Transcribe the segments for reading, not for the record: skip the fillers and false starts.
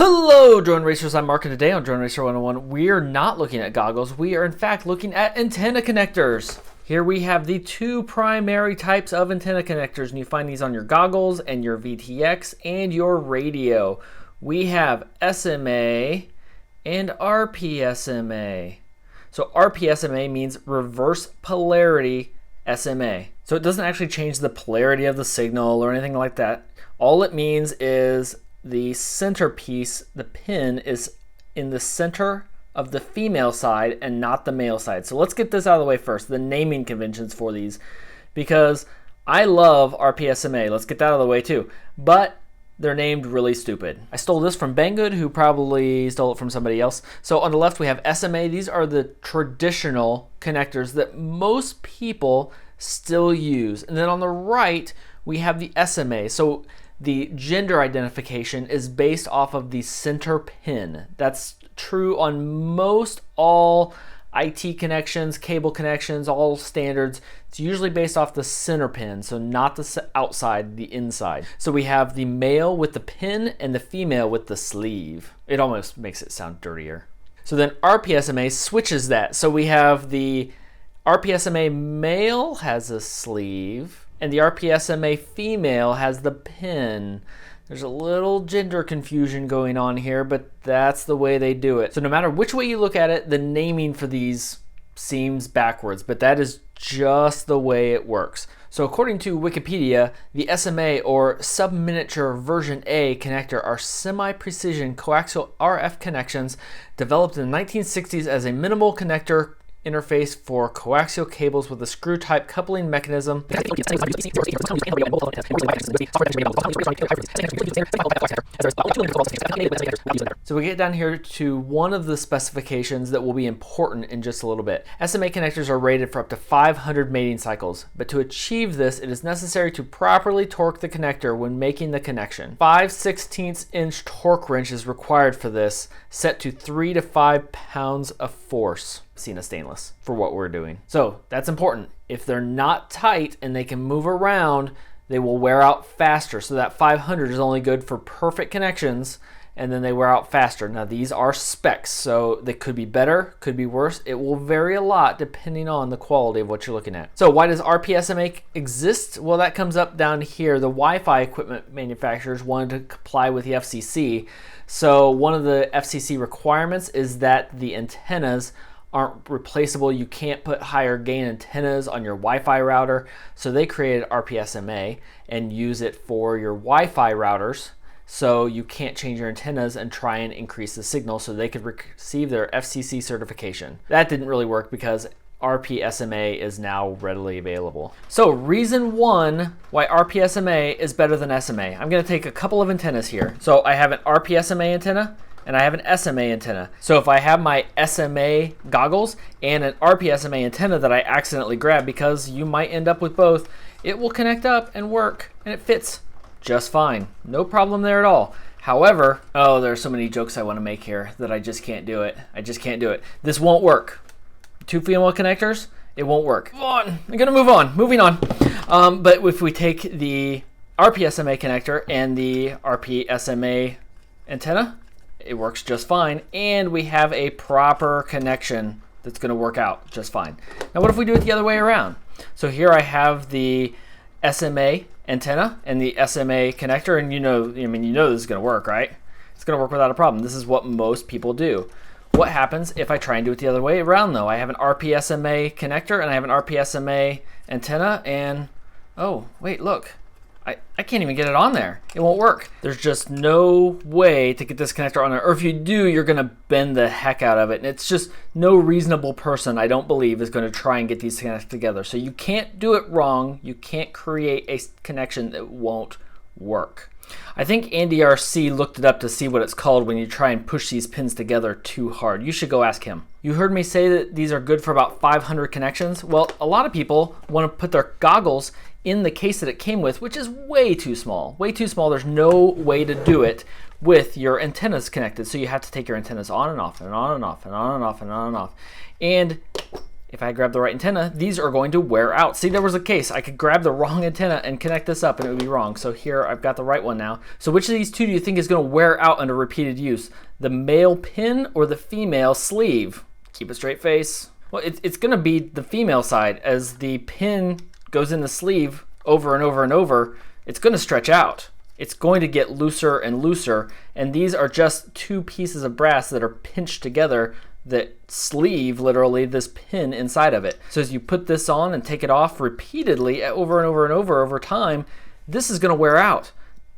Hello drone racers, I'm Mark, and today on Drone Racer 101 we are not looking at goggles, we are in fact looking at antenna connectors. Here we have the two primary types of antenna connectors, and you find these on your goggles and your VTX and your radio. We have SMA and Rp Sma. So Rp Sma means reverse polarity SMA. So it doesn't actually change the polarity of the signal or anything like that. All it means is the centerpiece, the pin, is in the center of the female side and not the male side. So let's get this out of the way first, the naming conventions for these, because I love Rp Sma. Let's get that out of the way too. But they're named really stupid. I stole this from Banggood, who probably stole it from somebody else. So on the left we have SMA. These are the traditional connectors that most people still use. And then on the right we have the SMA. So the gender identification is based off of the center pin. That's true on most all IT connections, cable connections, all standards. It's usually based off the center pin, so not the outside, the inside. So we have the male with the pin and the female with the sleeve. It almost makes it sound dirtier. So then Rp Sma switches that. So we have the Rp Sma male has a sleeve, and the Rp Sma female has the pin. There's a little gender confusion going on here, but that's the way they do it. So no matter which way you look at it, the naming for these seems backwards, but that is just the way it works. So according to Wikipedia, the SMA or sub-miniature version A connector are semi-precision coaxial RF connections developed in the 1960s as a minimal connector interface for coaxial cables with a screw type coupling mechanism. So we get down here to one of the specifications that will be important in just a little bit. SMA connectors are rated for up to 500 mating cycles, but to achieve this it is necessary to properly torque the connector when making the connection. 5/16 inch torque wrench is required for this, set to 3 to 5 pounds of force. Sena stainless for what we're doing. So that's important. If they're not tight and they can move around, they will wear out faster. So that 500 is only good for perfect connections, and then they wear out faster. Now these are specs, so they could be better, could be worse. It will vary a lot depending on the quality of what you're looking at. So why does Rp Sma exist? Well, that comes up down here. The Wi-Fi equipment manufacturers wanted to comply with the FCC. So one of the FCC requirements is that the antennas aren't replaceable. You can't put higher gain antennas on your Wi-Fi router. So they created Rp Sma and use it for your Wi-Fi routers. So you can't change your antennas and try and increase the signal so they could receive their FCC certification. That didn't really work because Rp Sma is now readily available. So reason one why Rp Sma is better than SMA. I'm gonna take a couple of antennas here. So I have an Rp Sma antenna and I have an SMA antenna. So if I have my SMA goggles and an Rp Sma antenna that I accidentally grab, because you might end up with both, it will connect up and work, and it fits just fine. No problem there at all. However, oh, there are so many jokes I want to make here that I just can't do it. I just can't do it. This won't work. Two female connectors, it won't work. Move on. I'm gonna move on. Moving on. But if we take the Rp Sma connector and the Rp Sma antenna, it works just fine, and we have a proper connection that's going to work out just fine. Now what if we do it the other way around? So here I have the SMA antenna and the SMA connector, and you know this is going to work, right? It's going to work without a problem. This is what most people do. What happens if I try and do it the other way around though? I have an Rp Sma connector and I have an Rp Sma antenna, and oh wait, look. I can't even get it on there. It won't work. There's just no way to get this connector on there. Or if you do, you're gonna bend the heck out of it. And it's just no reasonable person, I don't believe, is gonna try and get these connected together. So you can't do it wrong. You can't create a connection that won't work. I think Andy RC looked it up to see what it's called when you try and push these pins together too hard. You should go ask him. You heard me say that these are good for about 500 connections. Well, a lot of people want to put their goggles in the case that it came with, which is way too small. Way too small. There's no way to do it with your antennas connected. So you have to take your antennas on and off and on and off and on and off and on and off. And if I grab the right antenna, these are going to wear out. See, there was a case. I could grab the wrong antenna and connect this up and it would be wrong. So here I've got the right one now. So which of these two do you think is going to wear out under repeated use? The male pin or the female sleeve? Keep a straight face. Well, it's going to be the female side. As the pin goes in the sleeve over and over and over, it's going to stretch out. It's going to get looser and looser. And these are just two pieces of brass that are pinched together that sleeve literally this pin inside of it. So as you put this on and take it off repeatedly over and over and over time, this is going to wear out.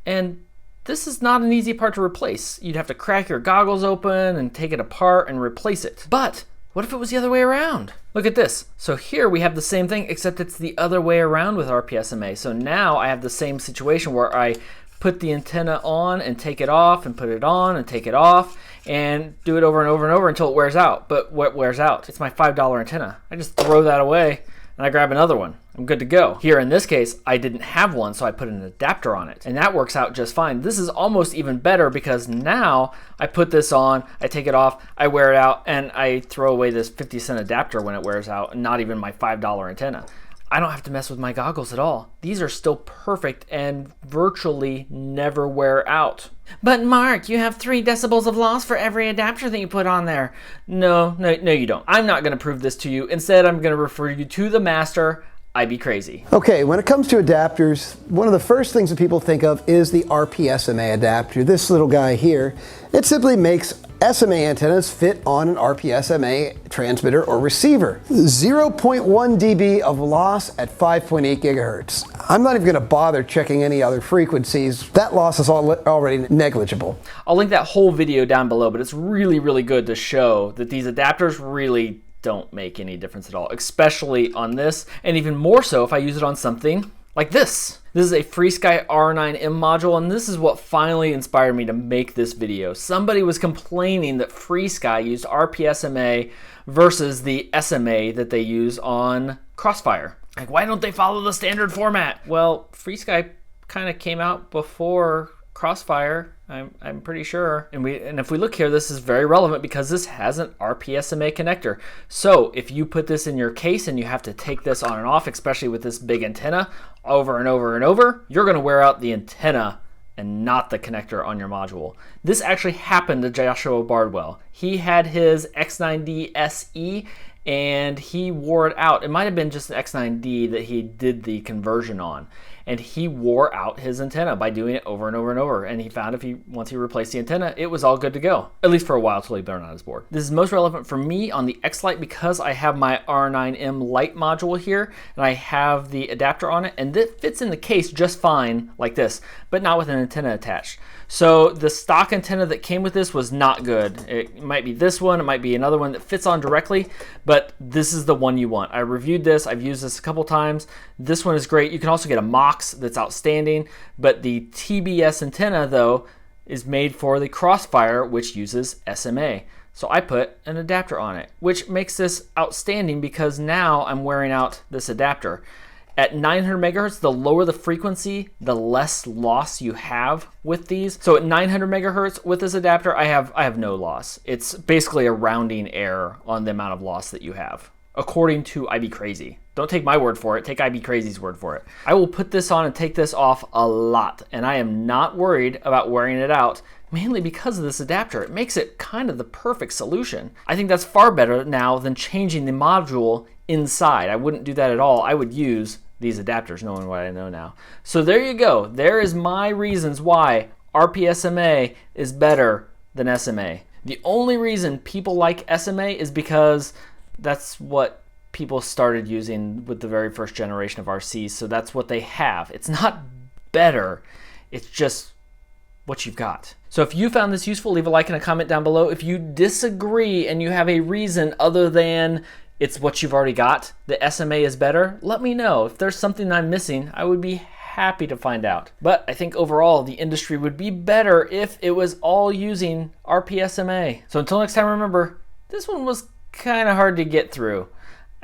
And this is not an easy part to replace. You'd have to crack your goggles open and take it apart and replace it. But what if it was the other way around? Look at this. So here we have the same thing, except it's the other way around with Rp Sma. So now I have the same situation where I put the antenna on and take it off and put it on and take it off and do it over and over and over until it wears out. But what wears out? It's my $5 antenna. I just throw that away and I grab another one. I'm good to go. Here in this case, I didn't have one, so I put an adapter on it, and that works out just fine. This is almost even better because now I put this on, I take it off, I wear it out, and I throw away this 50-cent adapter when it wears out, and not even my $5 antenna. I don't have to mess with my goggles at all. These are still perfect and virtually never wear out. But Mark, you have 3 decibels of loss for every adapter that you put on there. No, you don't. I'm not going to prove this to you. Instead, I'm going to refer you to the master. I'd be crazy. Okay, when it comes to adapters, one of the first things that people think of is the Rp Sma adapter. This little guy here, it simply makes SMA antennas fit on an Rp Sma transmitter or receiver. 0.1 dB of loss at 5.8 gigahertz. I'm not even going to bother checking any other frequencies. That loss is already negligible. I'll link that whole video down below, but it's really, really good to show that these adapters really don't make any difference at all, especially on this, and even more so if I use it on something like this. This is a FrSky R9M module, and this is what finally inspired me to make this video. Somebody was complaining that FrSky used Rp Sma versus the SMA that they use on Crossfire. Like, why don't they follow the standard format? Well, FrSky kind of came out before Crossfire, I'm pretty sure. And if we look here, this is very relevant because this has an Rp Sma connector. So if you put this in your case and you have to take this on and off, especially with this big antenna, over and over and over, you're going to wear out the antenna and not the connector on your module. This actually happened to Joshua Bardwell. He had his X9D SE and he wore it out. It might have been just an X9D that he did the conversion on. And he wore out his antenna by doing it over and over and over. And he found once he replaced the antenna, it was all good to go. At least for a while till he burned out his board. This is most relevant for me on the X-Lite because I have my R9M Lite module here and I have the adapter on it, and it fits in the case just fine like this, but not with an antenna attached. So the stock antenna that came with this was not good. It might be this one, it might be another one that fits on directly, but this is the one you want. I reviewed this, I've used this a couple times. This one is great. You can also get a Mox that's outstanding, but the TBS antenna though is made for the Crossfire, which uses SMA. So I put an adapter on it, which makes this outstanding because now I'm wearing out this adapter. At 900 megahertz, the lower the frequency, the less loss you have with these. So at 900 megahertz with this adapter, I have no loss. It's basically a rounding error on the amount of loss that you have, according to IB Crazy. Don't take my word for it, take IB Crazy's word for it. I will put this on and take this off a lot, and I am not worried about wearing it out, mainly because of this adapter. It makes it kind of the perfect solution. I think that's far better now than changing the module inside. I wouldn't do that at all. I would use these adapters, knowing what I know now. So there you go. There is my reasons why Rp Sma is better than SMA. The only reason people like SMA is because that's what people started using with the very first generation of RCs, so that's what they have. It's not better, it's just what you've got. So if you found this useful, leave a like and a comment down below. If you disagree and you have a reason other than it's what you've already got, the SMA is better, let me know. If there's something I'm missing, I would be happy to find out. But I think overall the industry would be better if it was all using Rp Sma. So until next time, remember, this one was kind of hard to get through.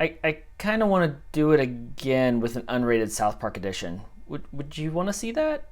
I kind of want to do it again with an unrated South Park edition. Would you want to see that?